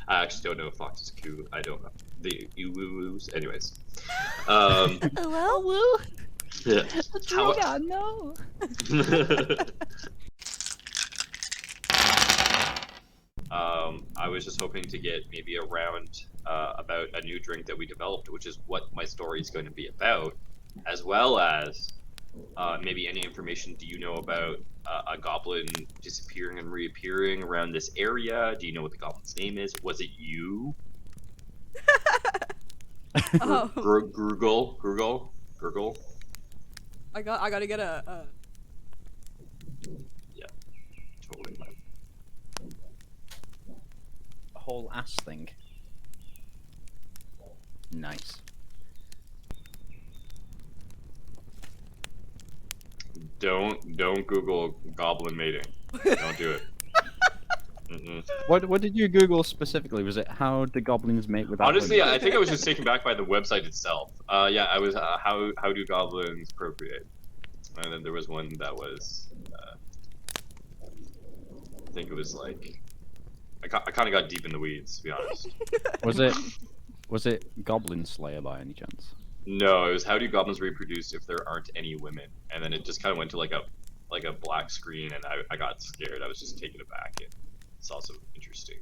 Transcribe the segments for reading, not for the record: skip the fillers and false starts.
I actually don't know if Fox is cool. I don't know. The woo-woos. Anyways. Hello? Yeah. Droga, no. I was just hoping to get maybe a round about a new drink that we developed, which is what my story is going to be about, as well as maybe any information do you know about a goblin disappearing and reappearing around this area? Do you know what the goblin's name is? Was it you? Gruggle? I gotta get a Yeah, totally. A whole ass thing. Nice. Don't Google goblin mating. Don't do it. What did you Google specifically? Was it how do goblins mate without? Honestly, I think I was just taken back by the website itself. Yeah, I was how do goblins procreate? And then there was one that was I think it was like I kind of got deep in the weeds, to be honest. Was it Goblin Slayer by any chance? No, it was how do goblins reproduce if there aren't any women? And then it just kind of went to like a black screen, and I got scared. I was just taken aback. And it's also interesting.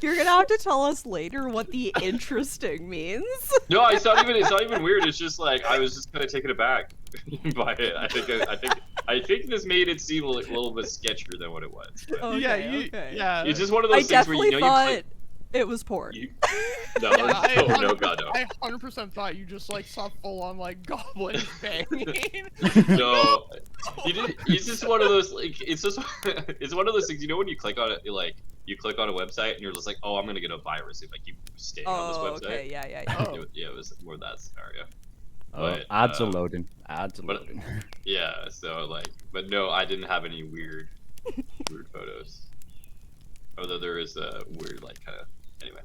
You're gonna have to tell us later what the interesting means. No, it's not even weird. It's just like I was just kind of taken aback by it. I think this made it seem a little bit sketchier than what it was. But Okay. Yeah. it's just one of those things where you know thought it was porn. No, Yeah, no, God, no. I 100% thought you just like saw full on like goblin banging. No, it's just one of those like it's one of those things. You know when you click on it, you click on a website and you're just like, oh, I'm gonna get a virus if I keep staying on this website. Okay, yeah. It was more that scenario. Oh, But, ads are loading. Ads are but- loading. Yeah, so like, but no, I didn't have any weird photos. Although there is a weird like kind of anyway.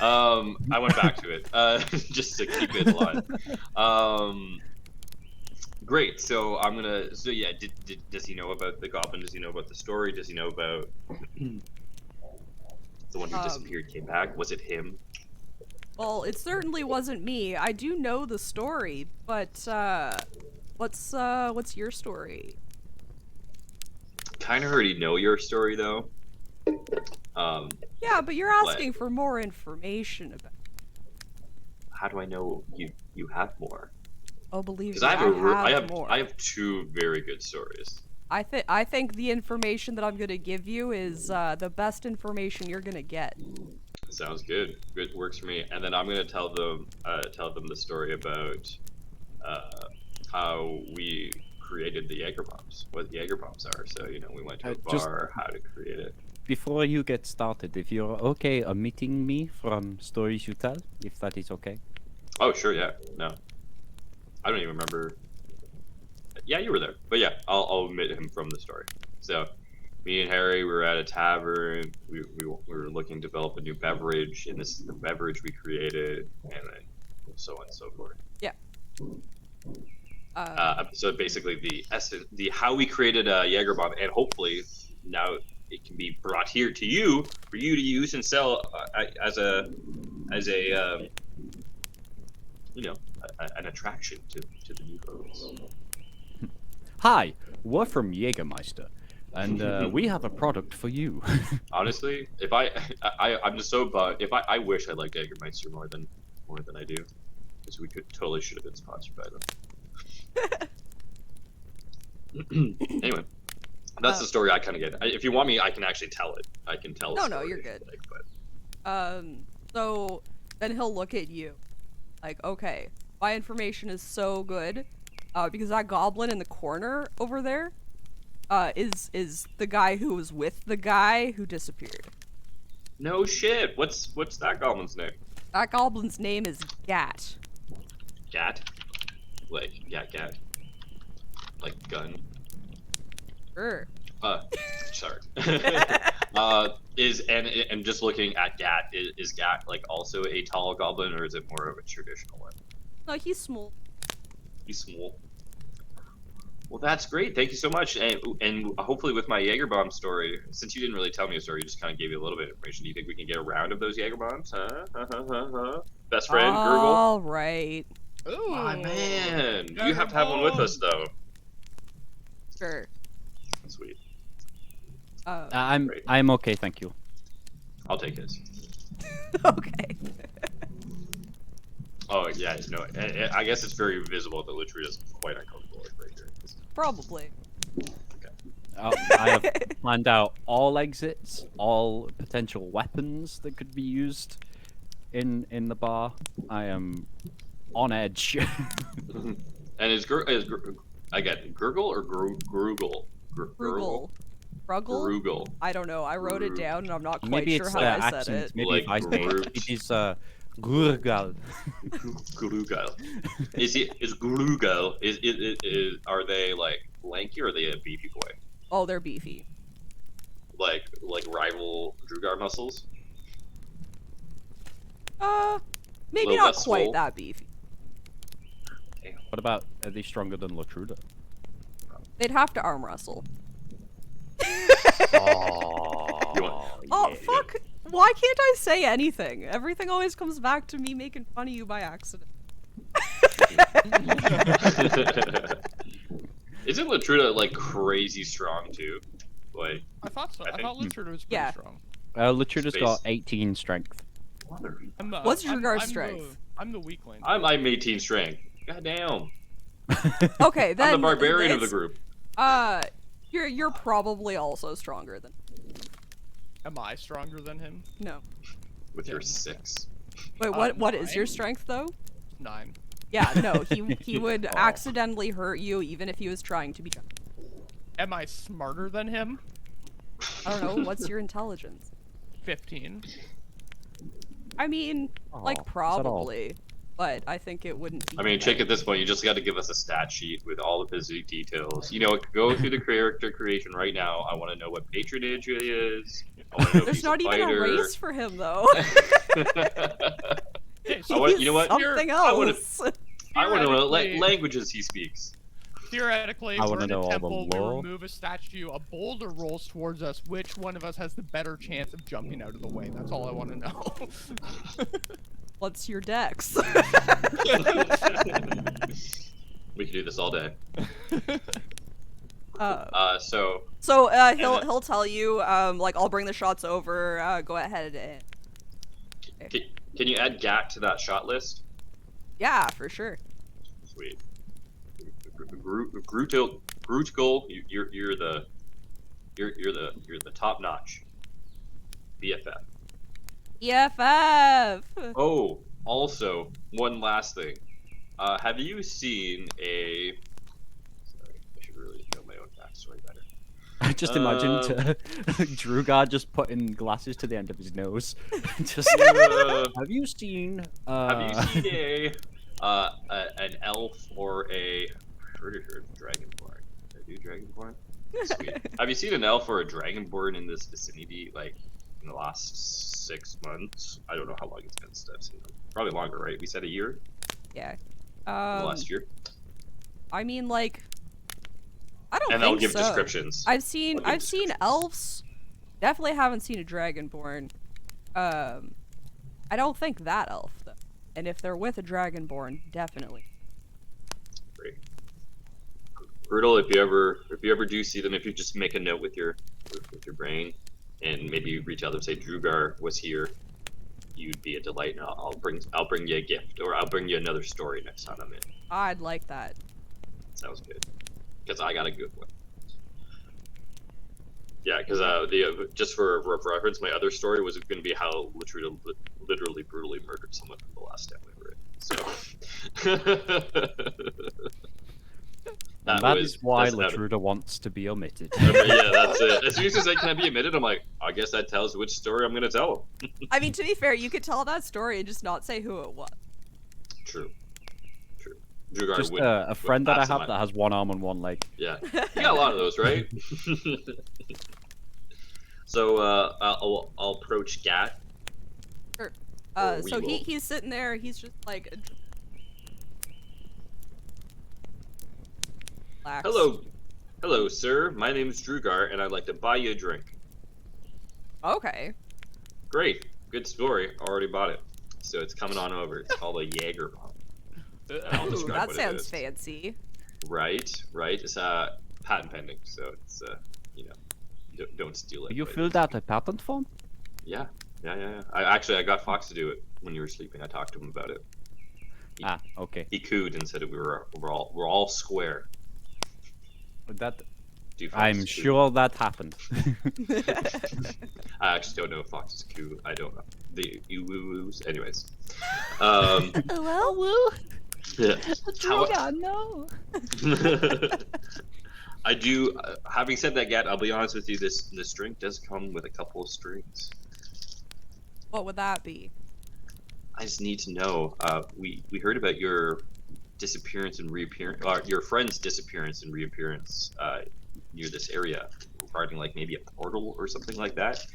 I went back to it just to keep it alive. Great. So I'm gonna. So yeah, does he know about the goblin? Does he know about the story? Does he know about the one who disappeared, came back? Was it him? Well, it certainly wasn't me. I do know the story, but what's your story? Kind of already know your story though. Yeah, but you're asking for more information about. How do I know you have more? Oh, believe me, I have two very good stories. I think the information that I'm gonna give you is the best information you're gonna get. Sounds good. Good, works for me. And then I'm gonna tell them the story about how we created the Jaeger bombs, what Jaeger bombs are. So you know, we went to a bar, how to create it. Before you get started, if you're okay omitting me from stories you tell, if that is okay. Oh sure, yeah. No, I don't even remember. Yeah, you were there, but yeah, I'll omit him from the story. So, me and Harry were at a tavern. We were looking to develop a new beverage, and this is the beverage we created, and then so on and so forth. Yeah. So basically, the how we created a Jaeger bomb, and hopefully now it can be brought here to you for you to use and sell as a you know an attraction to the new folks. Hi, we're from Jägermeister, and we have a product for you. Honestly, if I'm just so bummed. I wish I liked Jägermeister more than I do, because we should have been sponsored by them. Anyway, that's the story I kind of get. If you want me, I can actually tell it. I can tell. No, you're good. So then he'll look at you, like, okay, my information is so good, because that goblin in the corner over there, is the guy who was with the guy who disappeared. No shit. What's that goblin's name? That goblin's name is Gat. Gat? Like gat. Like gun. Sure. Sorry. And just looking at Gat, is Gat like also a tall goblin, or is it more of a traditional one? No, he's small. He's small. Well, that's great. Thank you so much. And hopefully with my Jaeger bomb story, since you didn't really tell me a story, you just kind of gave you a little bit of information. Do you think we can get a round of those Jaeger bombs? Huh? Best friend, Gurgle? All right. Ooh. My man. You Jaeger have to have one with us, bomb. though. Sure. Sweet. Great. I'm okay, thank you. I'll take his. Okay. Oh, yeah, no. I guess it's very visible that Latruda's quite uncomfortable right here. Probably. I have planned out all exits, all potential weapons that could be used in the bar. I am on edge. And I get Gurgle or Gruggle? Frugal. Fruggle? Gruggle. I don't know. I wrote it down and I'm not quite Maybe sure it's how the I said accent. it. Maybe Like if I say Groot. it is Gurgal. Grugal. Is Grugal are they like lanky or are they a beefy boy? Oh, they're beefy. Like rival Drugar muscles? Maybe Little not less quite swole. that beefy. Damn. What about, are they stronger than Latruda? They'd have to arm wrestle. Oh, fuck! Why can't I say anything? Everything always comes back to me making fun of you by accident. Isn't Latruda like crazy strong too? Like I thought so. I I, think- thought Luchard was pretty Yeah. strong. Latruda's Space. got 18 strength. What's your guard I'm strength? I'm the weak link. I'm 18 strength. God damn. Okay, then. I'm the barbarian of the it's- group. You're probably also stronger than. Am I stronger than him? No. With your Yeah. 6. Wait, what is your nine. strength though? 9. Yeah, no, he would Oh. accidentally hurt you even if he was trying to be. Am I smarter than him? I don't know. What's your intelligence? 15. I mean, Aw, like is that all? probably, but I think it wouldn't be. I mean, Chick, at this point, you just got to give us a stat sheet with all of his details. You know, go through the character creation right now. I want to know what patronage it is. I want to know if There's he's not a even a fighter. race for him though. Okay, I so want- He's you know what? something I wanna- else. I want to know what Theoretically- languages he speaks. theoretically, I we're wanna in know a all the temple, we lore. remove a statue, a boulder rolls towards us. Which one of us has the better chance of jumping out of the way? That's all I want to know. What's your dex? We can do this all day. So So he'll tell you like I'll bring the shots over. Go ahead and can you add Gak to that shot list? yeah, for sure. Sweet. Grutgul, you're the top notch BFF. EFF. Oh, also one last thing. Have you seen a? Sorry, I should really know my own backstory better. I just imagined Drugar just putting glasses to the end of his nose. Just, have you seen? Have you seen an elf or a? I've pretty sure it's dragonborn. Did I do dragonborn? Sweet. Have you seen an elf or a dragonborn in this vicinity, like in the last 6 months? I don't know how long it's been since I've seen them. Probably longer, right? We said a year. Yeah. The last year. I mean, like, I don't And think they'll give so. descriptions. I've seen They'll give I've seen descriptions. elves. Definitely haven't seen a dragonborn. I don't think that elf though. And if they're with a dragonborn, definitely. Great. Brutal. If you ever do see them, if you just make a note with your brain, and maybe you reach out and say Drugar was here, you'd be a delight, and I'll bring you a gift, or I'll bring you another story next time I'm in. I'd like that. Sounds good. Because I got a good one. Yeah, because just for reference, my other story was going to be how Latruda literally brutally murdered someone from the last time we were in. So And that is why that's not- Latruda wants to be omitted. Yeah, that's it. As soon as he said, "Can I be admitted?" I'm like, I guess that tells which story I'm going to tell him. I mean, to be fair, you could tell that story and just not say who it was. True. Drugar Just would- a would friend that I pass him have by. that has one arm and one leg. Yeah, you got a lot of those, right? So I'll approach Gat. Or we So will. he's sitting there. He's just like. Relaxed. Hello, Hello, sir. My name is Drugar, and I'd like to buy you a drink. Okay. Great. Good story. Already bought it. So it's coming on over. It's called a Jaeger bomb. I'll Ooh, describe that what it sounds is. fancy. Right. It's patent pending, so it's you know, don't steal it. You but filled out a patent form? Yeah. I got Fox to do it when you were sleeping. I talked to him about it. Ah, okay. He cooed and said that we're all square. That Do you, Fox, I'm coo? sure that happened. I actually don't know if Foxes coo. I don't know. The you woo woos. Anyways. Well, Yeah. How, no. I do. Having said that, Gat, I'll be honest with you. This drink does come with a couple of strings. what would that be? I just need to know. We heard about your disappearance and reappearance, or your friend's disappearance and reappearance near this area, regarding like maybe a portal or something like that.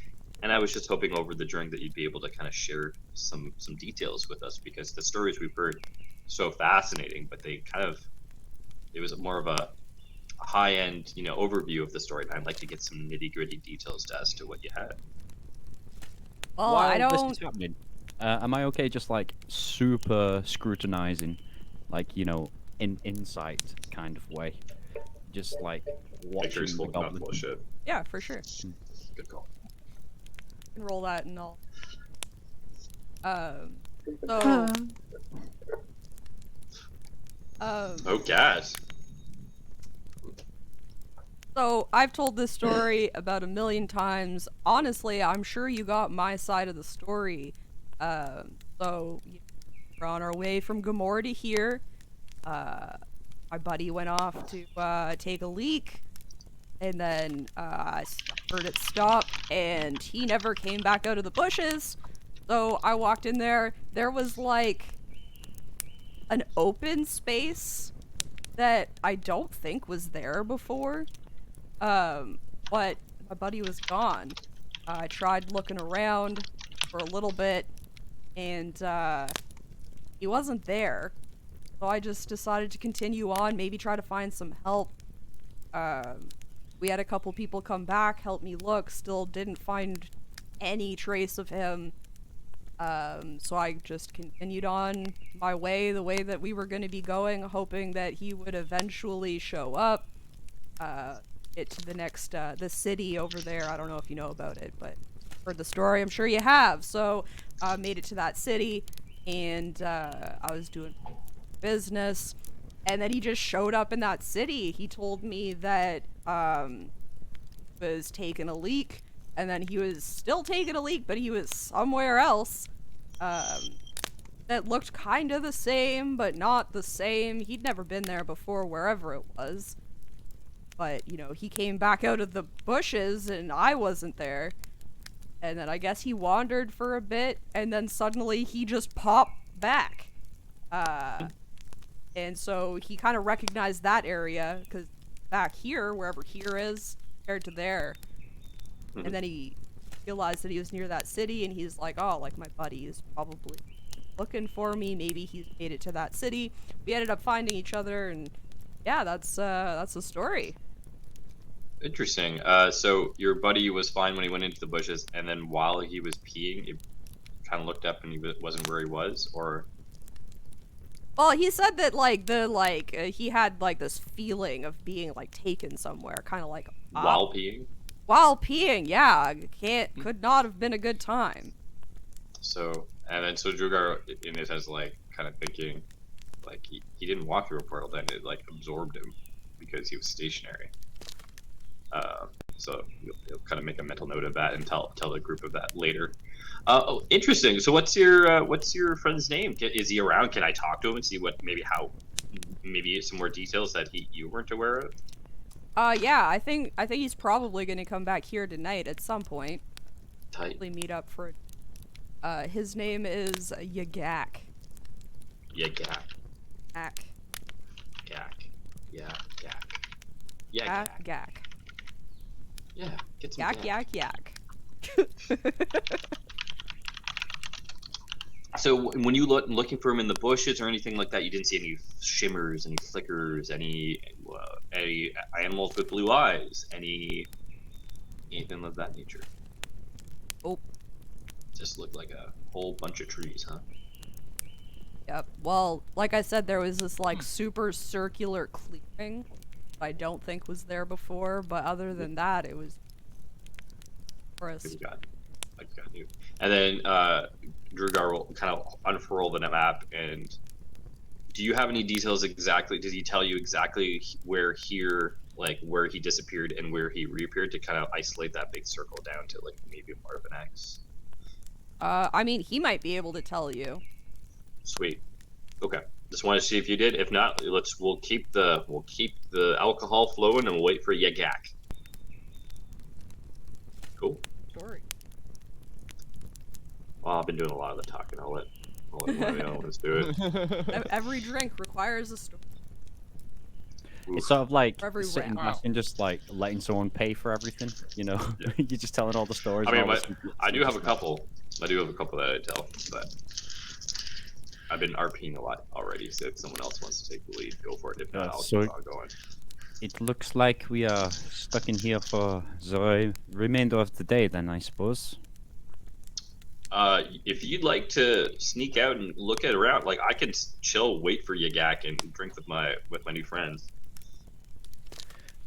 And I was just hoping over the drink that you'd be able to kind of share some details with us, because the stories we've heard so fascinating, but they kind of, it was more of a high end, overview of the story. And I'd like to get some nitty gritty details as to what you had. Well, I While this don't. is happening, am I okay just like super scrutinizing, like in insight kind of way, just like watching Pictures the full of goblin? bullshit. Yeah, for sure. Good call. Can roll that and all. So. Oh, gas. So I've told this story about 1,000,000 times. Honestly, I'm sure you got my side of the story. So we're on our way from Gamor to here. My buddy went off to take a leak, and then I heard it stop, and he never came back out of the bushes. So I walked in there. There was like an open space that I don't think was there before. But my buddy was gone. I tried looking around for a little bit, and he wasn't there. So I just decided to continue on, maybe try to find some help. We had a couple people come back, help me look, still didn't find any trace of him. So I just continued on my way, the way that we were going to be going, hoping that he would eventually show up. Get to the next, the city over there. I don't know if you know about it, but heard the story. I'm sure you have. So I made it to that city, and I was doing business, and then he just showed up in that city. He told me that was taking a leak, and then he was still taking a leak, but he was somewhere else that looked kind of the same, but not the same. He'd never been there before, wherever it was. But, he came back out of the bushes, and I wasn't there. And then I guess he wandered for a bit, and then suddenly he just popped back. And so he kind of recognized that area, because back here, wherever here is, compared to there. And then he realized that he was near that city, and he's like, oh, like, my buddy is probably looking for me. Maybe he's made it to that city. We ended up finding each other, and yeah, that's the story. Interesting. So your buddy was fine when he went into the bushes, and then while he was peeing, it kind of looked up and he wasn't where he was, or? Well, he said that he had like this feeling of being like taken somewhere, kind of like While peeing? While peeing, yeah, could not have been a good time. So, and then so Drugar in his head like kind of thinking, like he didn't walk through a portal, then it like absorbed him because he was stationary. So you'll kind of make a mental note of that and tell the group of that later. Oh, interesting. So what's your friend's name? Is he around? Can I talk to him and see maybe some more details that you weren't aware of? Yeah, I think he's probably gonna come back here tonight at some point. Tight. Probably meet up for it. His name is Yagak. Yagak. Gak. Gak. Yeah, Gak. Yeah, Gak. Gak. Yeah, get some Yak, Gak. yak. So when you looking for him in the bushes or anything like that, you didn't see any shimmers, any flickers, any any animals with blue eyes, anything of that nature. Oh, Just looked like a whole bunch of trees, huh? yep. Well, like I said, there was this like super circular clearing I don't think was there before, but other than that, it was forest. I got you. And then Drugar will kind of unfurl the map. And do you have any details exactly? Did he tell you exactly where where he disappeared and where he reappeared to kind of isolate that big circle down to like maybe more of an X? I mean, he might be able to tell you. Sweet. Okay. Just want to see if you did. If not, we'll keep the alcohol flowing and we'll wait for Yagak. Cool. Story. Well, I've been doing a lot of the talking. I'll let one of the other ones do it. Every drink requires a story. It's sort of like For every sitting round. back and just like letting someone pay for everything, you know? Yeah. You're just telling all the stories. I and mean, all the I do have a couple. I do have a couple that I tell, but I've been RPing a lot already. So if someone else wants to take the lead, go for it. If not, I'll so keep on going. it looks like we are stuck in here for the remainder of the day, then I suppose. If you'd like to sneak out and look at around, like I can chill, wait for Yagak, and drink with my new friends.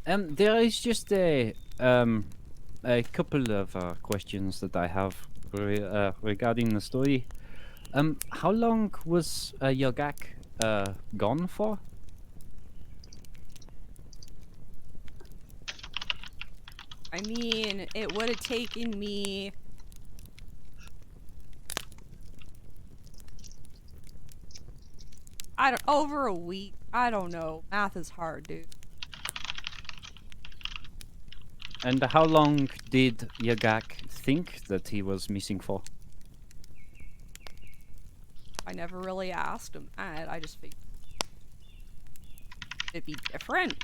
There is just a couple of questions that I have regarding the story. How long was Yogak gone for? I mean, it would have taken me... over a week. I don't know. Math is hard, dude. And how long did Yagak think that he was missing for? I never really asked him that. I just figured it'd be different.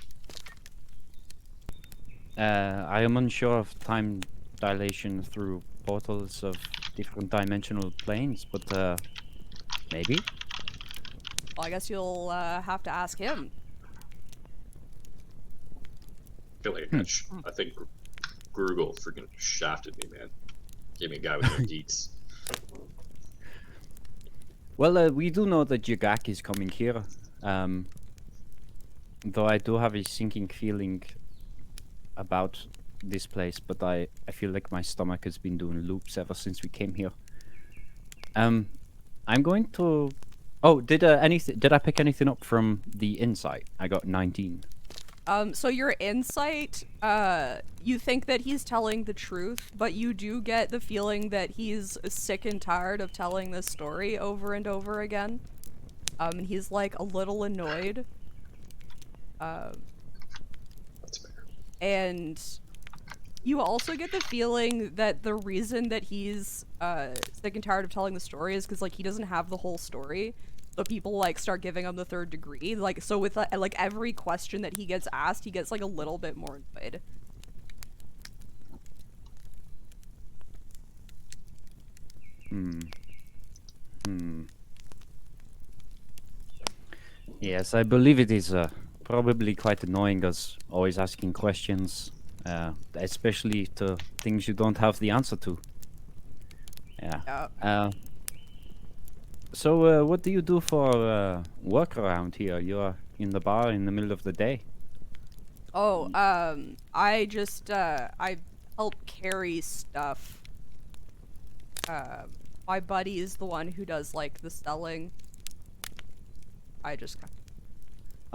I am unsure of time dilation through portals of different dimensional planes, but maybe? Well, I guess you'll have to ask him. I feel like I think Grugel freaking shafted me, man. Gave me a guy with no deets. Well, we do know that Yagak is coming here. Though I do have a sinking feeling about this place, but I feel like my stomach has been doing loops ever since we came here. I'm going to... Oh, did I pick anything up from the insight? I got 19. So your insight, you think that he's telling the truth, but you do get the feeling that he's sick and tired of telling this story over and over again. And he's like a little annoyed. That's fair. And you also get the feeling that the reason that he's sick and tired of telling the story is because like he doesn't have the whole story. So people like start giving him the third degree. Like so with like every question that he gets asked, he gets like a little bit more annoyed. Yes, I believe it is probably quite annoying us always asking questions, especially to things you don't have the answer to. Yeah. Yeah. So, what do you do for work around here? You're in the bar in the middle of the day. Oh, I just I help carry stuff. My buddy is the one who does like the selling. I just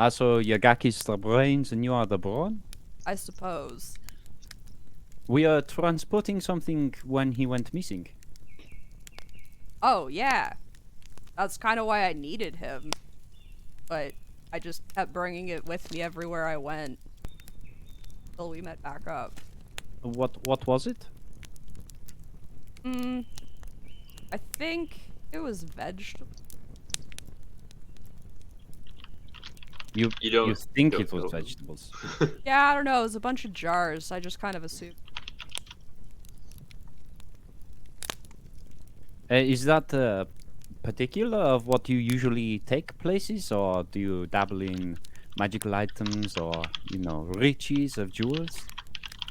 So Yagak is the brains and you are the brawn? I suppose. We are transporting something when he went missing. Oh, yeah. That's kind of why I needed him. But I just kept bringing it with me everywhere I went. Till we met back up. What was it? I think it was vegetable. You don't think don't it was know. vegetables? Yeah, I don't know. It was a bunch of jars. I just kind of assumed. Is that particular of what you usually take places, or do you dabble in magical items or, you know, riches of jewels?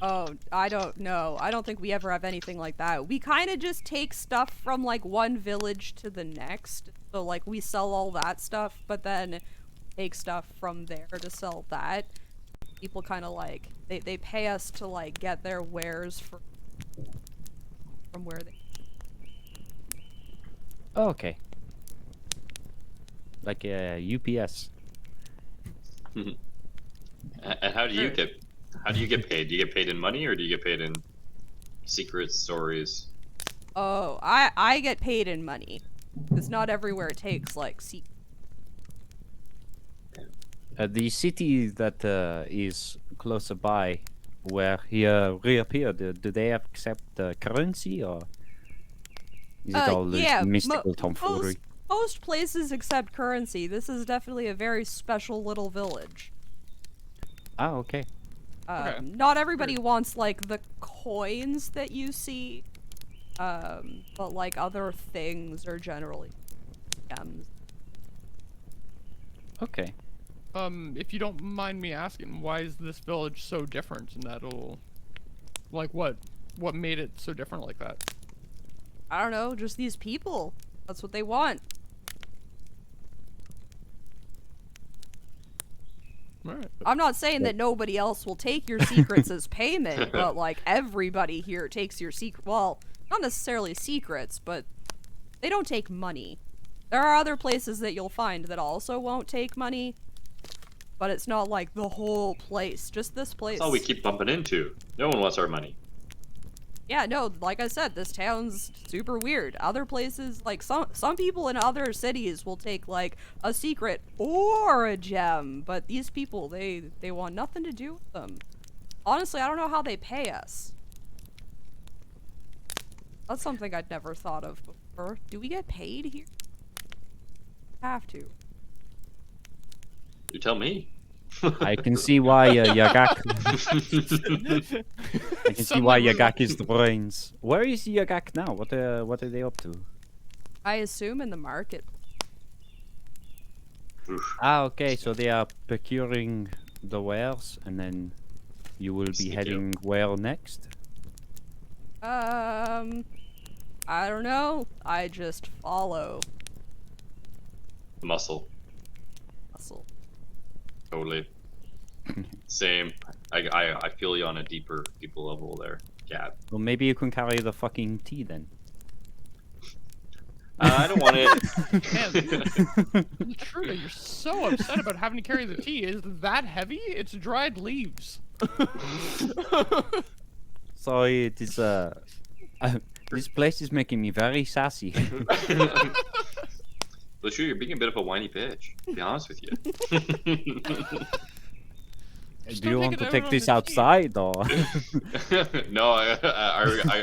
Oh, I don't know. I don't think we ever have anything like that. We kind of just take stuff from like one village to the next. So like we sell all that stuff, but then take stuff from there to sell that. People kind of like they pay us to like get their wares from where they. Oh, okay. Like a UPS. And how do you get paid? Do you get paid in money or do you get paid in secret stories? Oh, I get paid in money. Because not everywhere takes like The city that is closer by, where he reappeared, do they accept currency or is it all this yeah, mystical tomfoolery? Most places accept currency. This is definitely a very special little village. Ah, okay. Okay. Not everybody wants like the coins that you see, but like other things are generally gems. Okay. If you don't mind me asking, why is this village so different in that little, like what made it so different like that? I don't know, just these people. That's what they want. Alright. I'm not saying that nobody else will take your secrets as payment, but like everybody here takes your secret. Well, not necessarily secrets, but they don't take money. There are other places that you'll find that also won't take money, but it's not like the whole place. Just this place. That's all we keep bumping into. No one wants our money. Yeah, no, like I said, this town's super weird. Other places, like some people in other cities will take like a secret or a gem, but these people, they want nothing to do with them. Honestly, I don't know how they pay us. That's something I'd never thought of before. Do we get paid here? Have to. You tell me. I can see why Yagak. I can see why Yagak is the brains. Where is Yagak now? What are they up to? I assume in the market. Oof. Ah, okay. So they are procuring the wares, and then you will be Sneak heading where next? I don't know. I just follow. Muscle. Hustle. Totally. Same. I feel you on a deeper level there. Yeah. Well, maybe you can carry the fucking tea then. I don't want it. Man, Truda, you're so upset about having to carry the tea. Is that heavy? It's dried leaves. Sorry, it is this place is making me very sassy. But sure, you're being a bit of a whiny bitch, to be honest with you. Do you want to take this outside or? No,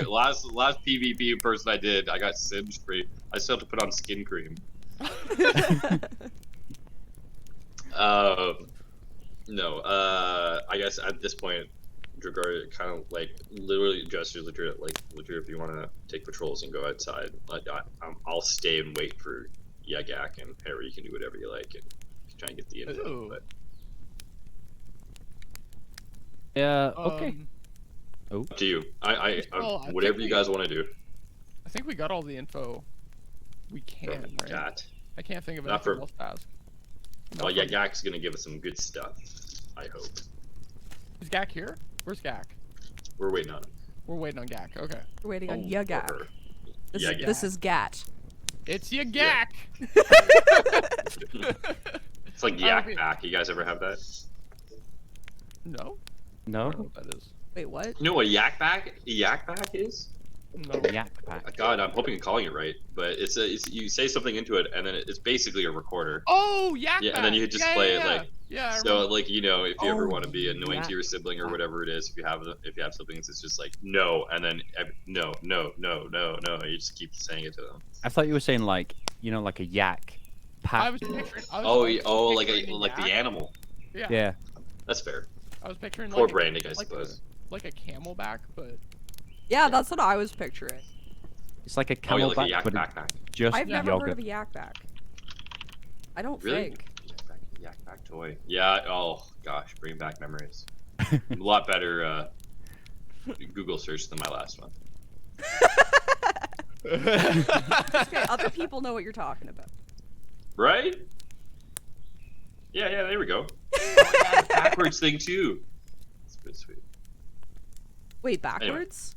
last PvP person I did, I got Sims free. I still have to put on skin cream. No, I guess at this point, Dragar kind of like literally gestures legit, like legit. If you want to take patrols and go outside, I'll stay and wait for Yagak and Harry. You can do whatever you like and try and get the info. Ooh. But Yeah. Okay. up to you. Well, I Whatever think you guys want to do. I think we got all the info we can, From right? chat. I can't think of Not anything for- else to ask. Well, Yagak's gonna give us some good stuff. I hope. Is Gak here? Where's Gak? We're waiting on him. We're waiting on Gak. Okay. We're waiting on Or Yagak. her. This is Gat. It's ya Yeah. Gak! It's like Yak Back. You guys ever have that? No? I No. don't know what that is. Wait, what? You know what Yak Back is? No. Yak pack. God, I'm hoping I'm calling it right, but it's you say something into it, and then it's basically a recorder. Oh, Yak Yeah, and then you Back! could just Yeah, play yeah, it yeah. like. Yeah, I So remember. like if you ever Oh, want to be annoying to your Yak sibling or Back. whatever it is, if you have siblings, it's just like no, and then no. You just keep saying it to them. I thought you were saying like, you know, like a yak pack. I was picturing. Like yak. the animal. Yeah. Yeah. That's fair. I was picturing Poor like branding, I like suppose. like a camelback, but Yeah, that's what I was picturing. It's like a Oh, yeah, camelback, like a yak but backpack. just I've never yogurt. heard of a yak back. I don't Really? think. Yak Pack toy. Yeah. Oh gosh, bring back memories. A lot better Google search than my last one. Okay, other people know what you're talking about. Right? Yeah. There we go. Oh, yeah, the backwards thing too. It's pretty sweet. Wait, backwards?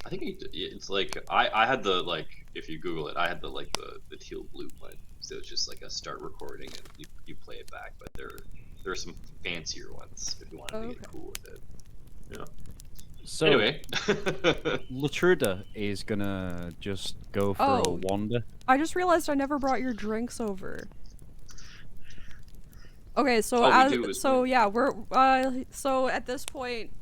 I think it's like I had the like if you Google it, I had the teal blue one. So it's just like a start recording and you play it back. But there are some fancier ones if you wanted to get cool with it. Yeah. So Anyway, Latruda is gonna just go for a Oh. wander. I just realized I never brought your drinks over. Okay, so Oh, we do, isn't so it? yeah, we're so at this point,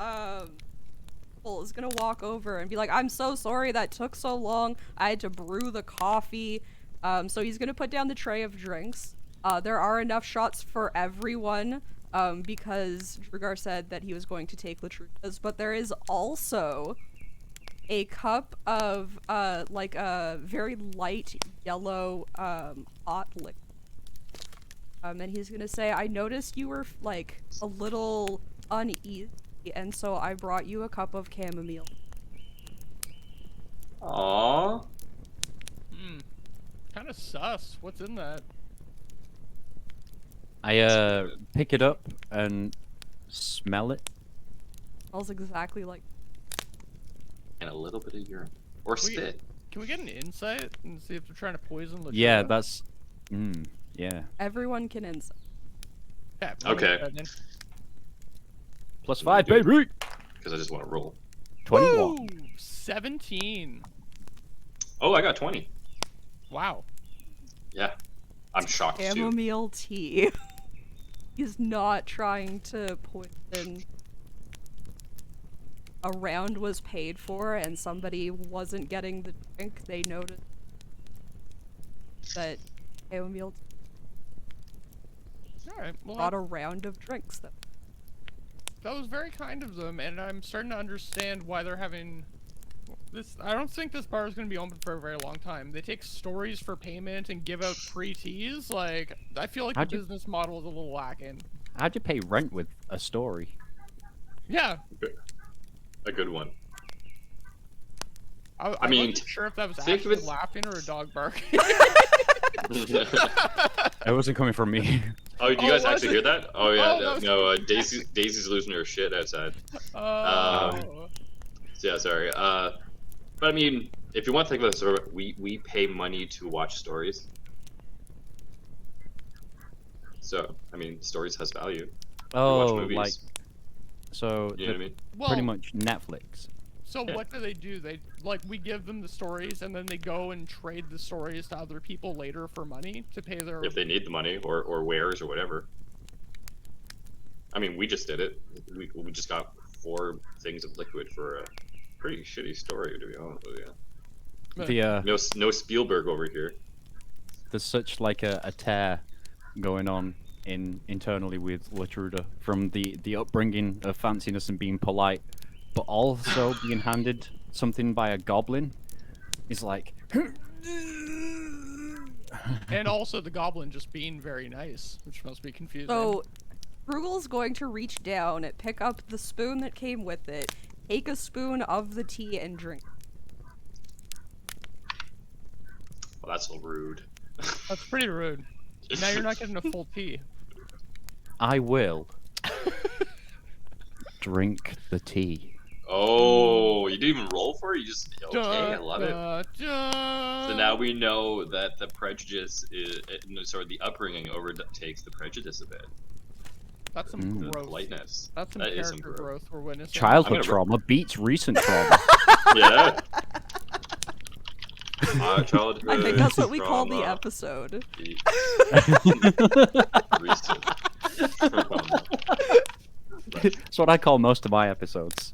Bull is gonna walk over and be like, "I'm so sorry that took so long. I had to brew the coffee." So he's gonna put down the tray of drinks. There are enough shots for everyone, because Drugar said that he was going to take Latruda's, but there is also a cup of like a very light yellow hot liquid. And he's gonna say, I noticed you were like a little uneasy, and so I brought you a cup of chamomile. Aww. Kind of sus. What's in that? I pick it up and smell it. Smells exactly like. And a little bit of urine or Can we- spit. Can we get an insight and see if they're trying to poison Latruda? Yeah, that's. Yeah. Everyone can insight. Yeah, Okay. +5, baby. Because I just want to roll. 21. Woo! 17. Oh, I got 20. Wow. Yeah. I'm shocked too. Chamomile tea. He's not trying to poison. A round was paid for and somebody wasn't getting the drink. They noticed that chamomile Alright, well, brought a round of drinks. that was very kind of them, and I'm starting to understand why they're having this. I don't think this bar is going to be open for a very long time. They take stories for payment and give out free teas. Like, I feel like How'd the you- business model is a little lacking. How'd you pay rent with a story? Yeah. A good one. I mean, wasn't sure if that was think actually with- laughing or a dog barking. It wasn't coming from me. Oh, do you Oh, guys was actually it? hear that? Oh yeah, Oh, that was- no. Daisy's losing her shit outside. Oh. Yeah, sorry. But I mean, if you want to think about it, we pay money to watch stories. So I mean, stories has value. We watch Oh, movies. like. So, You know what I mean? Well, pretty much Netflix. so Yeah. what do? They like we give them the stories and then they go and trade the stories to other people later for money to pay their. If they need the money or wares or whatever. I mean, we just did it. We just got 4 things of liquid for a pretty shitty story, to be honest with you. No Spielberg over here. There's such like a tear going on internally with Latruda from the upbringing of fanciness and being polite, but also being handed something by a goblin. Is like. And also the goblin just being very nice, which must be confusing. So, Frugal's going to reach down, pick up the spoon that came with it, take a spoon of the tea, and drink. Well, that's so rude. That's pretty rude. Now you're not getting a full tea. I will drink the tea. Oh, you didn't even roll for it? You just okay. I love it. So now we know that the prejudice is, the upbringing overtakes the prejudice a bit. That's some Mm. The growth. politeness. That's some That is character some growth. growth we're witnessing. Childhood I'm gonna- trauma beats recent trauma. Yeah. Childhood. I think that's what we call the trauma episode. beats recent trauma. That's what I call most of my episodes.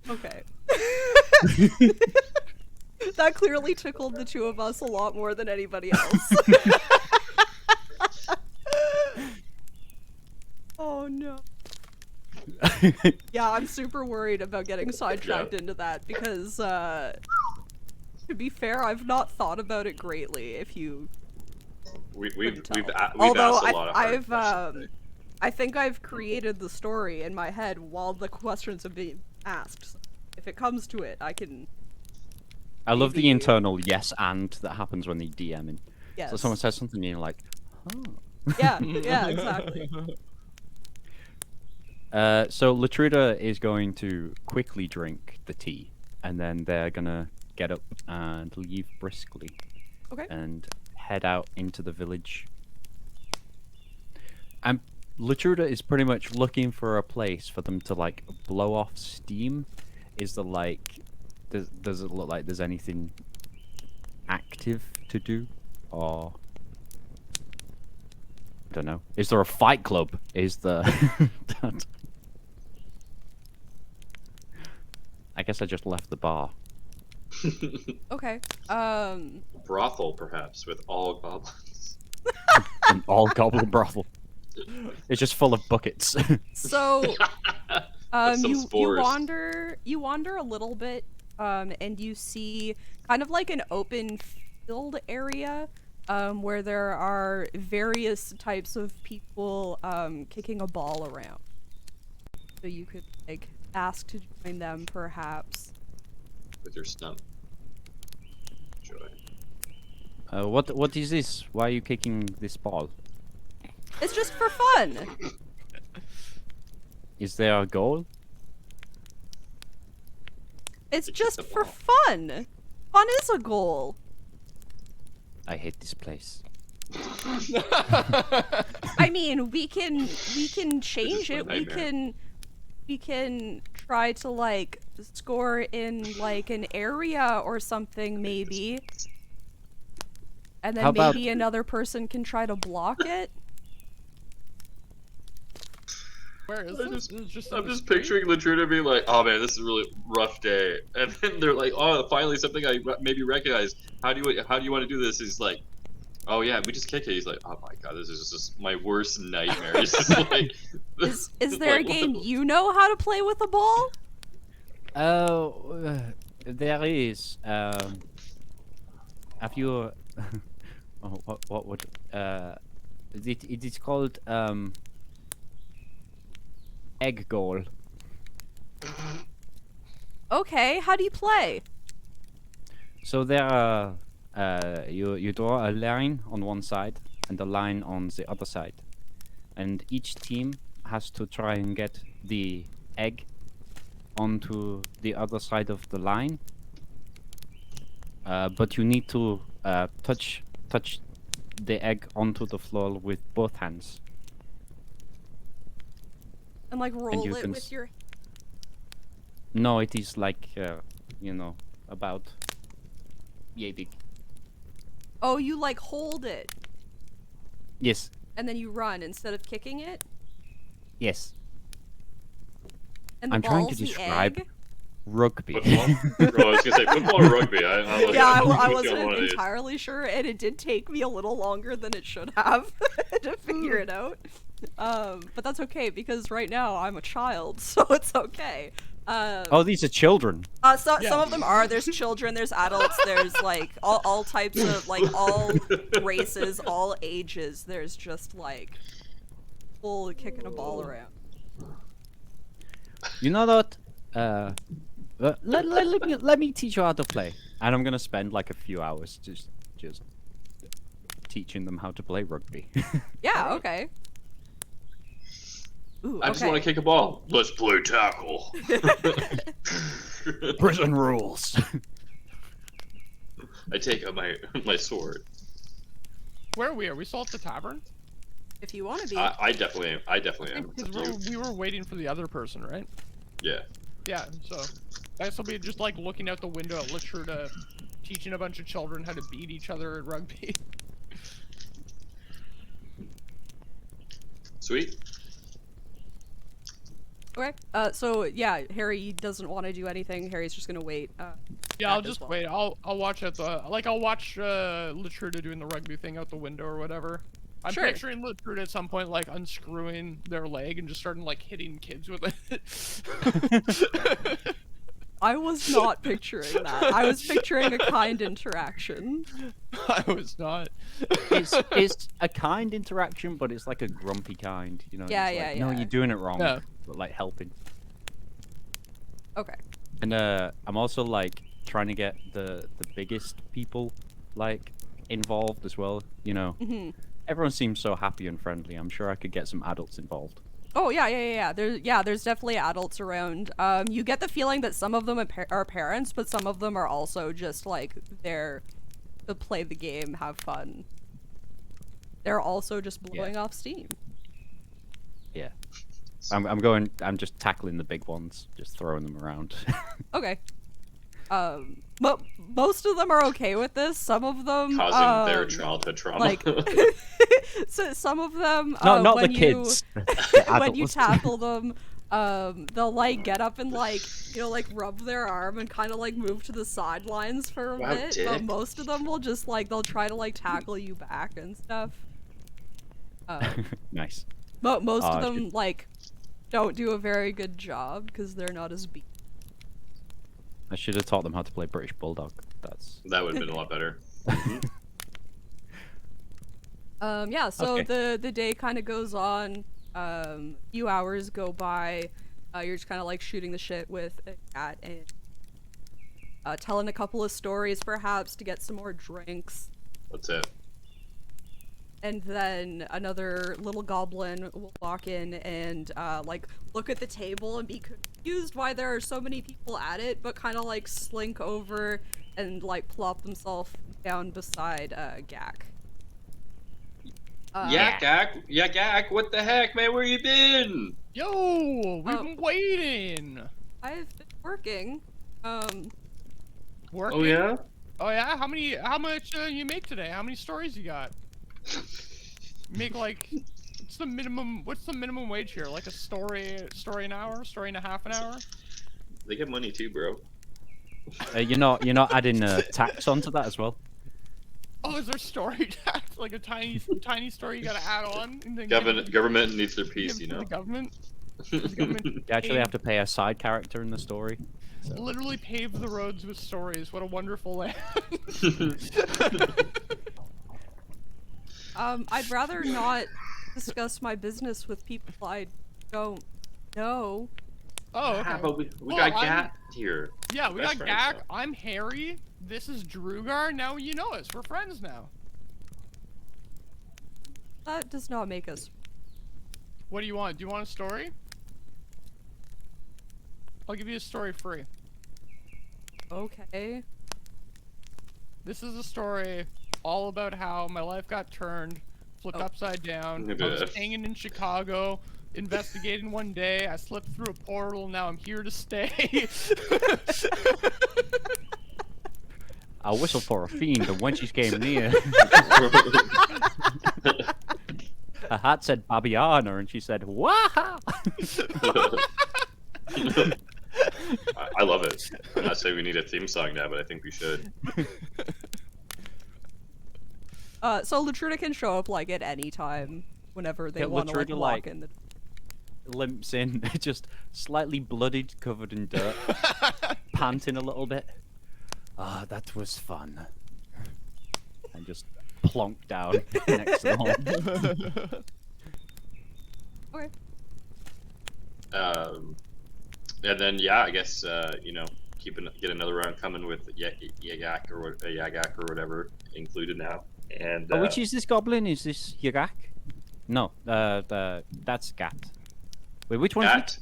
Okay. That clearly tickled the two of us a lot more than anybody else. Oh no. Yeah, I'm super worried about getting sidetracked into that because, to be fair, I've not thought about it greatly. If you We've couldn't tell. we've Although asked a lot of hard questions. I think I've created the story in my head while the questions have been asked. So if it comes to it, I can. I love the Maybe- internal yes and that happens when they DM in. Yes. So someone says something and you're like, oh. Yeah. Yeah. Exactly. So Latruda is going to quickly drink the tea, and then they're gonna get up and leave briskly Okay. and head out into the village. And Latruda is pretty much looking for a place for them to like blow off steam. Is there like, does it look like there's anything active to do, or I don't know? Is there a fight club? Is there? I guess I just left the bar. Okay. Brothel, perhaps, with all goblins. An all goblin brothel. It's just full of buckets. So, Some you spores. wander a little bit, and you see kind of like an open field area, where there are various types of people, kicking a ball around. So you could like ask to join them, perhaps. With your stump. Joy. What is this? Why are you kicking this ball? It's just for fun. Is there a goal? It's It's just just a for ball. fun. Fun is a goal. I hate this place. I mean, we can change my it. nightmare. We can try to like score in like an area or something maybe. And then How about- maybe another person can try to block it. Where is this? This is just in I'm the just street? picturing Latruda being like, "Oh man, this is a really rough day," and then they're like, "Oh, finally something I maybe recognize. How do you want to do this?" He's like, "Oh yeah, we just kick it." He's like, "Oh my god, this is just my worst nightmare." It's just like, Is there a like, game you know how to play with a ball? There is. Have you? Oh, what would? It is called egg goal. Okay, how do you play? So there are you draw a line on one side and a line on the other side, and each team has to try and get the egg onto the other side of the line. But you need to touch the egg onto the floor with both hands. And like roll you it can with your No, it is like you know, about yay big. Oh, you like hold it Yes, and then you run instead of kicking it? yes. And the I'm trying to ball's the describe egg? rugby. football. Bro, I was gonna say football or rugby. I Yeah, I with you on wasn't one of these. entirely sure, and it did take me a little longer than it should have to figure it out. But that's okay because right now I'm a child, so it's okay. Oh, these are children. Some Yeah. of them are. There's children, there's adults, there's like all types of like all races, all ages. There's just like full kicking a ball around. You know what? Let me teach you how to play, and I'm gonna spend like a few hours just teaching them how to play rugby. Yeah, okay. Ooh, I just want to kick a ball. Let's play tackle. Prison rules. I take out my sword. Where are we? Are we still at the tavern? If you want to be. I definitely am. It's Because up to you. we were waiting for the other person, right? Yeah. Yeah, so I will be just like looking out the window at Latruda teaching a bunch of children how to beat each other at rugby. Sweet. Okay. So yeah, Harry doesn't want to do anything. Harry's just gonna wait. Yeah, I'll back as just well. wait. I'll watch at the I'll watch Latruda doing the rugby thing out the window or whatever. I'm Sure. picturing Latrude at some point like unscrewing their leg and just starting like hitting kids with it. I was not picturing that. I was picturing a kind interaction. I was not. It's a kind interaction, but it's like a grumpy kind. You know. Yeah, it's yeah, like, no, yeah. you're doing it wrong. Yeah. But like helping. Okay. And I'm also like trying to get the biggest people like involved as well. You know, Mhm. everyone seems so happy and friendly. I'm sure I could get some adults involved. Oh yeah. There's definitely adults around. You get the feeling that some of them are parents, but some of them are also just like there to play the game, have fun. They're also just blowing off steam. Yeah. I'm just tackling the big ones, just throwing them around. Okay. But most of them are okay with this. Some of them Causing their childhood trauma. like so some of them No, not when the you kids. The when you adults. tackle them, they'll like get up and like like rub their arm and kind of like move to the sidelines for a Wow, bit. dick. But most of them will just like they'll try to like tackle you back and stuff. Nice. But most Oh, of I them should- like don't do a very good job because they're not as beat. I should have taught them how to play British Bulldog. That's That would have been a lot better. Yeah, so Okay. the day kind of goes on. Few hours go by. You're just kind of like shooting the shit with a cat and telling a couple of stories, perhaps, to get some more drinks. That's it. And then another little goblin will walk in and like look at the table and be confused why there are so many people at it, but kind of like slink over and like plop themselves down beside Gak. Yak, what the heck, man? Where you been? Yo, we've Oh. been waiting. I've been working. Working? Oh yeah. Oh yeah. How much you make today? How many stories you got? Make like, what's the minimum wage here? Like a story an hour, story and a half an hour? They get money too, bro. you're not adding tax onto that as well. Oh, is there story tax? Like a tiny story you gotta add on? And then Government needs their give piece, to you know. The government. The government You actually have to pay a side character in the story. So. literally pave the roads with stories. What a wonderful land. I'd rather not discuss my business with people I don't know. Oh, okay. But we Well, got Gat here. Yeah, we Best got friends, Gak. though. I'm Harry. This is Drugar. Now you know us. We're friends now. That does not make us. What do you want? Do you want a story? I'll give you a story free. Okay. This is a story all about how my life got turned, flipped Oh. upside down. I was hanging in Chicago, investigating one day. I slipped through a portal. Now I'm here to stay. I whistled for a fiend, and when she came near, her hat said Babiana, and she said, "Wow!" I love it. I'm not saying we need a theme song now, but I think we should. So Latruda can show up like at any time, whenever they Yeah, want to like Latruda, walk like- in. Limps in, just slightly bloodied, covered in dirt, panting a little bit. Ah, that was fun. And just plonk down next to the Okay. And then yeah, I guess get another round coming with Yagak or whatever included now. And Oh, which is this goblin? Is this Yagak? No, that's Gat. Wait, which one's Gat.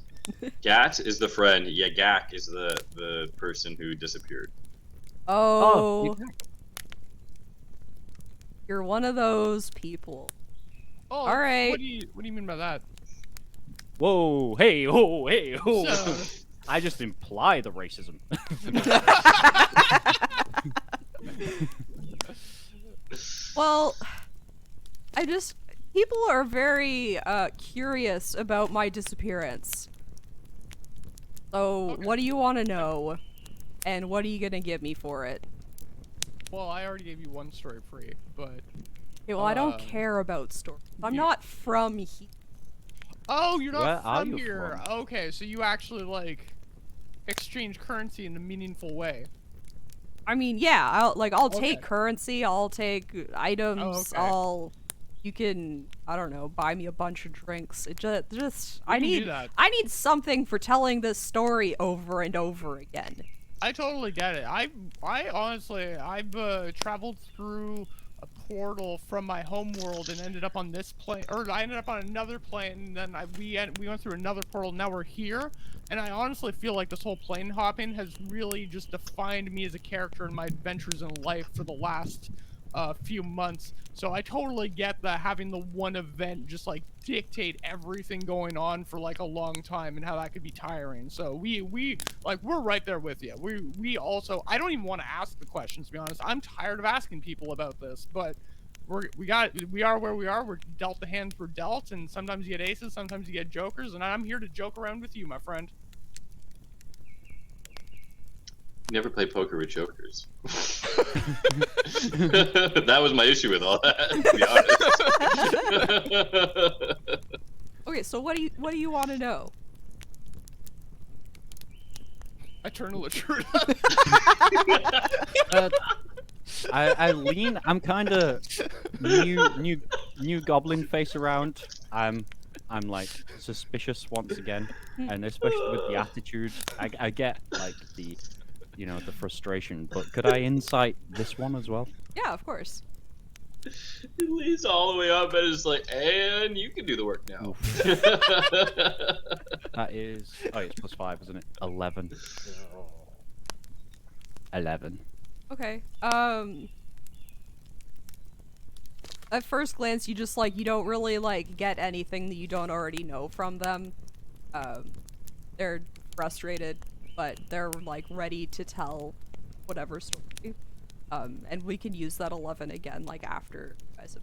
Gat is the friend. Yagak is the person who disappeared. Oh, Yagak. you're one of those people. Oh, All right. What do you mean by that? Whoa, hey, ho, hey, ho. So- I just imply the racism. Well, people are very curious about my disappearance. So, Okay. what do you want to know? And what are you gonna give me for it? Well, I already gave you one story free, but Okay, well, I don't care about stories. I'm not from here. Oh, you're Where not are from you here. from? Okay, so you actually like exchange currency in a meaningful way. I mean, yeah, I'll take Okay. currency, I'll take items, okay. you can, I don't know, buy me a bunch of drinks. It just We can do that. I need something for telling this story over and over again. I totally get it. I honestly, I've traveled through a portal from my home world and ended up on this plane, or I ended up on another plane, and then we went through another portal. Now we're here, and I honestly feel like this whole plane hopping has really just defined me as a character in my adventures in life for the last few months. So I totally get that having the one event just like dictate everything going on for like a long time and how that could be tiring. So we like we're right there with you. We also I don't even want to ask the questions, to be honest. I'm tired of asking people about this, but we are where we are. We're dealt the hands we're dealt, and sometimes you get aces, sometimes you get jokers, and I'm here to joke around with you, my friend. Never play poker with jokers. That was my issue with all that, to be honest. Okay, so what do you want to know? Eternal Intruder. I lean. I'm kind of new goblin face around. I'm like suspicious once again, and especially with the attitude, I get like the, you know, the frustration. But could I insight this one as well? Yeah, of course. He leads all the way up and is like, and you can do the work now. That is, oh, it's +5, isn't it? 11. 11. Okay. At first glance, you just like you don't really like get anything that you don't already know from them. They're frustrated, but they're like ready to tell whatever story. And we can use that 11 again, like after you guys have.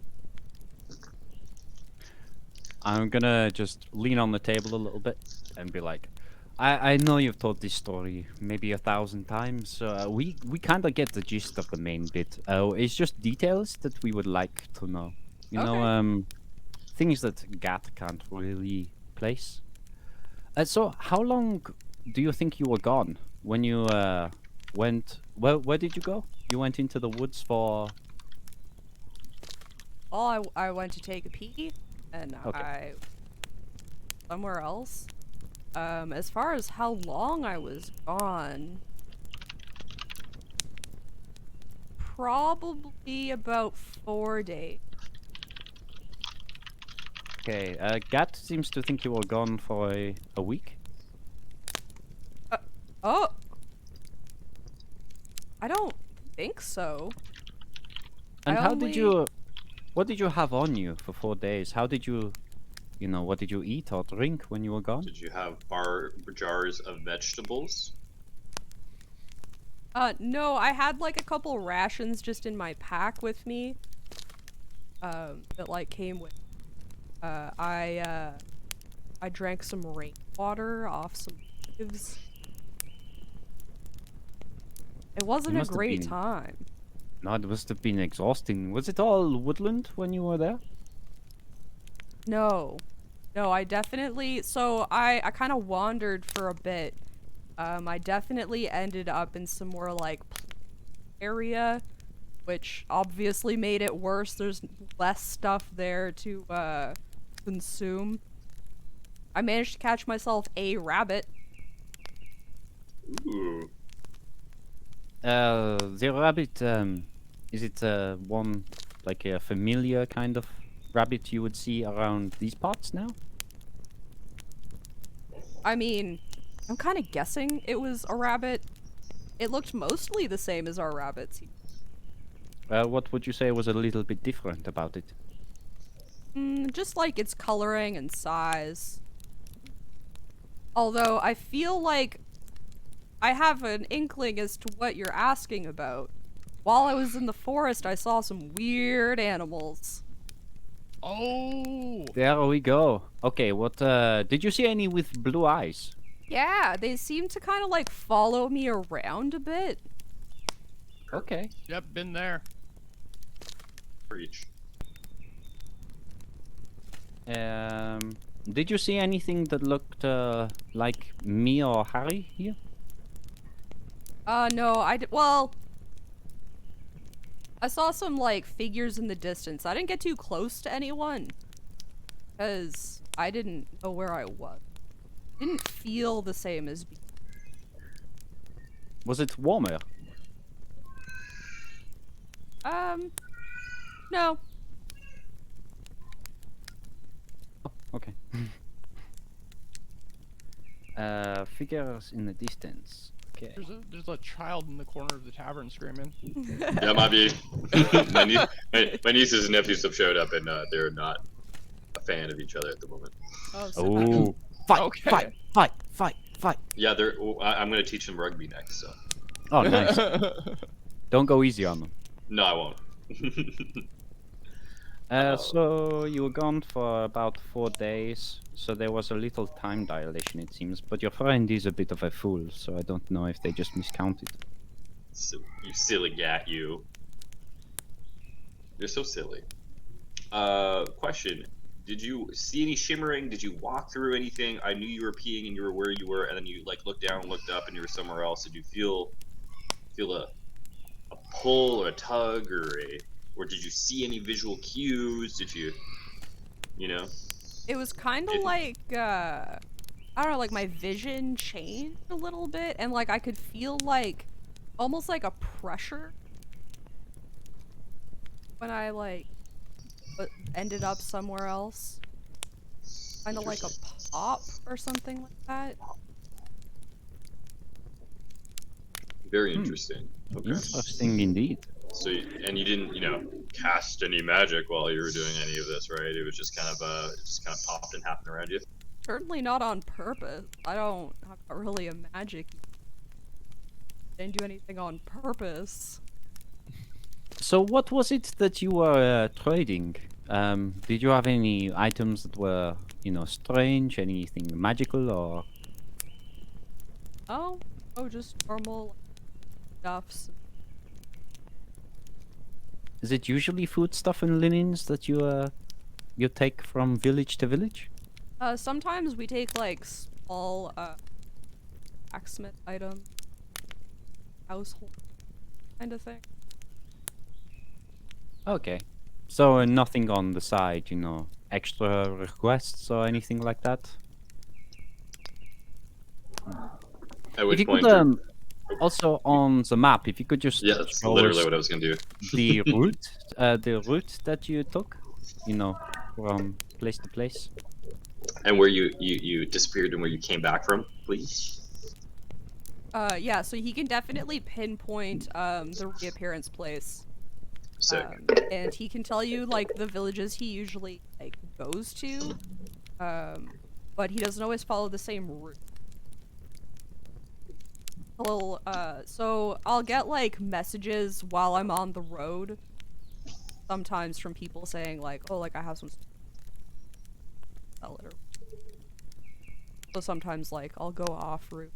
I'm gonna just lean on the table a little bit and be like, I know you've told this story maybe 1,000 times, so we kind of get the gist of the main bit. It's just details that we would like to know. You know, things that Gat can't really place. So how long do you think you were gone when you went? Where did you go? You went into the woods for. Oh, I went to take a pee, and Okay. I somewhere else. As far as how long I was gone, probably about 4 days. Okay, Gat seems to think you were gone for a week. Oh, I don't think so. And I how did only- you? What did you have on you for 4 days? How did you? You know, what did you eat or drink when you were gone? Did you have jars of vegetables? No, I had like a couple rations just in my pack with me. That like came with. I drank some rainwater off some leaves. It wasn't a must have great been- time. No, it must have been exhausting. Was it all woodland when you were there? No. No, I definitely, so I kind of wandered for a bit. I definitely ended up in some more like area, which obviously made it worse. There's less stuff there to consume. I managed to catch myself a rabbit. Ooh. The rabbit, is it one, like a familiar kind of rabbit you would see around these parts now? I mean, I'm kind of guessing it was a rabbit. It looked mostly the same as our rabbits. What would you say was a little bit different about it? Just like its coloring and size. Although I feel like I have an inkling as to what you're asking about. While I was in the forest, I saw some weird animals. Oh. There we go. Okay, what, did you see any with blue eyes? Yeah, they seem to kind of like follow me around a bit. Okay. Yep, been there. Preach. Did you see anything that looked like me or Harry here? No, well, I saw some, like, figures in the distance. I didn't get too close to anyone. Because I didn't know where I was. Didn't feel the same as Was it warmer? no. Okay. Figures in the distance. Okay. There's a child in the corner of the tavern screaming. That might be. My nieces and nephews have showed up, and they're not a fan of each other at the moment. Oh, so Oh, fight, Okay. fight, fight, fight, fight. Yeah, I'm gonna teach them rugby next. So Oh, nice. Don't go easy on them. no, I won't. So you were gone for about 4 days, so there was a little time dilation, it seems. But your friend is a bit of a fool, so I don't know if they just miscounted. So, you silly gat, you. You're so silly. Question. Did you see any shimmering? Did you walk through anything? I knew you were peeing and you were where you were, and then you like looked down, looked up, and you were somewhere else. Did you feel a pull or a tug or did you see any visual cues? Did you know? it was kind of like, I don't know, like my vision changed a little bit, and like I could feel like, almost like a pressure when I like ended up somewhere else. Kind of like a pop or something like that. Very interesting. Okay. Interesting indeed. So, and you didn't, cast any magic while you were doing any of this, right? It was just kind of popped and happened around you. Certainly not on purpose. I'm not really a magic. Didn't do anything on purpose. So what was it that you were trading? Did you have any items that were, strange? Anything magical or? Oh, just normal stuffs. Is it usually food stuff and linens that you take from village to village? Sometimes we take like small blacksmith item, household kind of thing. Okay. So nothing on the side, extra requests or anything like that? At If which you point, could, also on the map, if you could just yeah, that's show literally us what I was gonna do. the route that you took, from place to place. And where you disappeared and where you came back from, please. Yeah, so he can definitely pinpoint the reappearance place. Sick. And he can tell you like the villages he usually like goes to. But he doesn't always follow the same route. So I'll get like messages while I'm on the road. Sometimes from people saying like, oh, like I have some sell it. So sometimes like I'll go off route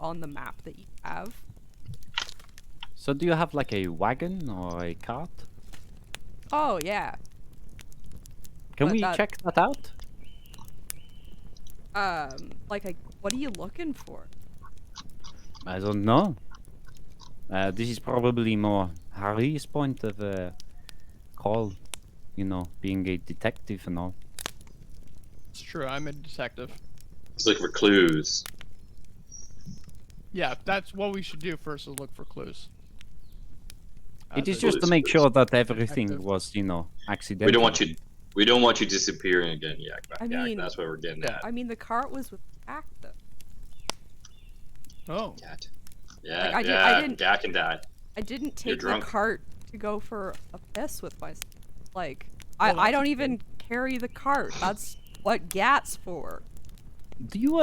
on the map that you have. So do you have like a wagon or a cart? Oh yeah. Can But we that- check that out? What are you looking for? I don't know. This is probably more Harry's point of call, being a detective and all. It's true, I'm a detective. It's like recluse. Yeah, that's what we should do first, is look for clues. It As is a- just to Clues, make clues. sure that everything Detective. was, accidental. We don't want you disappearing again, Yak. I Yak, mean- that's what we're getting Yeah. at. I mean, the cart was with Jack though. Oh, Cat. Yeah, Like, I yeah, didn't- Yak and Dad. I didn't You're take the drunk. cart to go for a piss with myself. Like, Well, I that's don't a even carry the cart. That's what Gat's for. Do you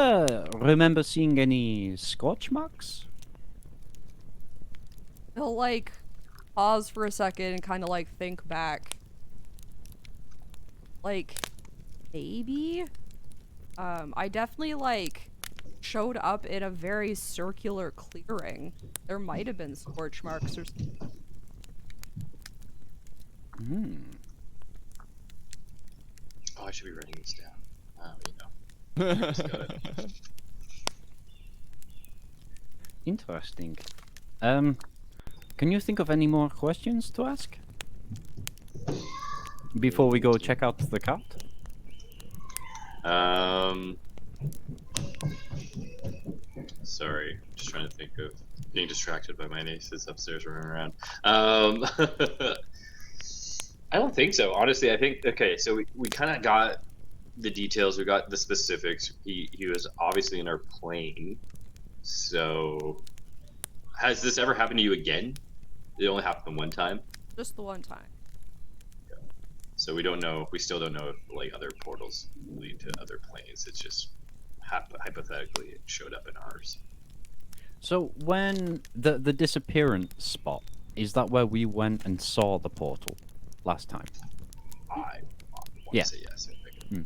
remember seeing any scorch marks? He'll like pause for a second and kind of like think back. Like, maybe? I definitely like showed up in a very circular clearing. There might have been scorch marks or something. Hmm. should be writing this down. Just got it. Interesting. Can you think of any more questions to ask before we go check out the cart? Sorry, just trying to think of being distracted by my nieces upstairs running around. I don't think so. Honestly, I think okay. So we kind of got the details. We got the specifics. He was obviously in our plane. So, has this ever happened to you again? It only happened one time. Just the one time. So we don't know. We still don't know if like other portals lead to other planes. It's just hypothetically it showed up in ours. So when the disappearance spot, is that where we went and saw the portal last time? I want Yeah. to say yes. I think. Hmm.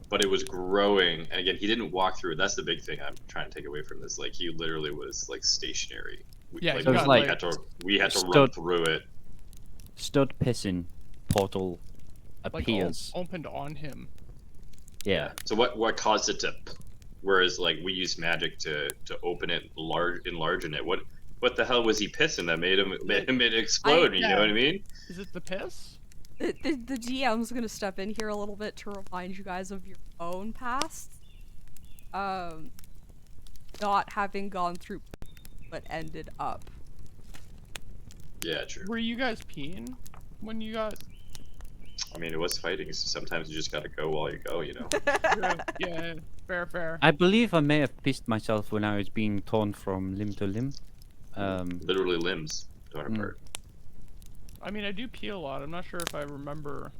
But it was growing, and again, he didn't walk through it. That's the big thing I'm trying to take away from this. Like he literally was like stationary. Yeah, like, he got, like, we had to run stood- through it. Stood pissing, portal Like appears. opened on him. Yeah. So what caused it to? Whereas like we used magic to open it, enlarge it. What the hell was he pissing that made it explode? You know what I mean? Is it the piss? The DM's gonna step in here a little bit to remind you guys of your own past. Not having gone through but ended up. Yeah, true. Were you guys peeing when you got? I mean, it was fighting, so sometimes you just gotta go while you go, you know? Yeah, fair. I believe I may have pissed myself when I was being torn from limb to limb. Literally limbs torn apart. I mean, I do pee a lot. I'm not sure if I remember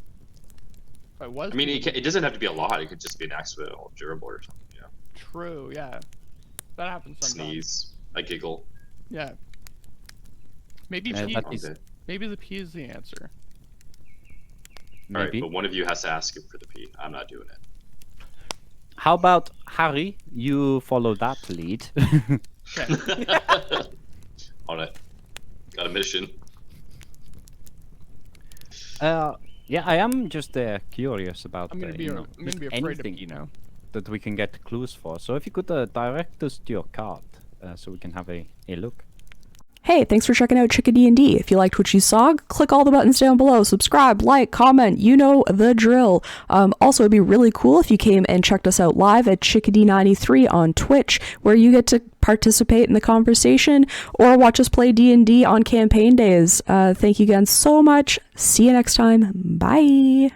if I was. I mean, peeing. it doesn't have to be a lot. It could just be an accidental gerbil or something, you know? True, yeah. That happens sometimes. Sneeze, a giggle. Yeah. Maybe Yeah, pee, that is- Okay. maybe the pee is the answer. Alright, Maybe. but one of you has to ask him for the pee. I'm not doing it. How about Harry? You follow that lead. Okay. On it. Got a mission. Yeah, I am just curious about I'm gonna be you know, I'm gonna just be afraid anything to pee now. that we can get clues for. So if you could direct us to your card, so we can have a look. Hey, thanks for checking out Chickadee D&D. If you liked what you saw, click all the buttons down below. Subscribe, like, comment, you know the drill. Also, it'd be really cool if you came and checked us out live at Chickadee93 on Twitch, where you get to participate in the conversation or watch us play D&D on campaign days. Thank you again so much. See you next time. Bye.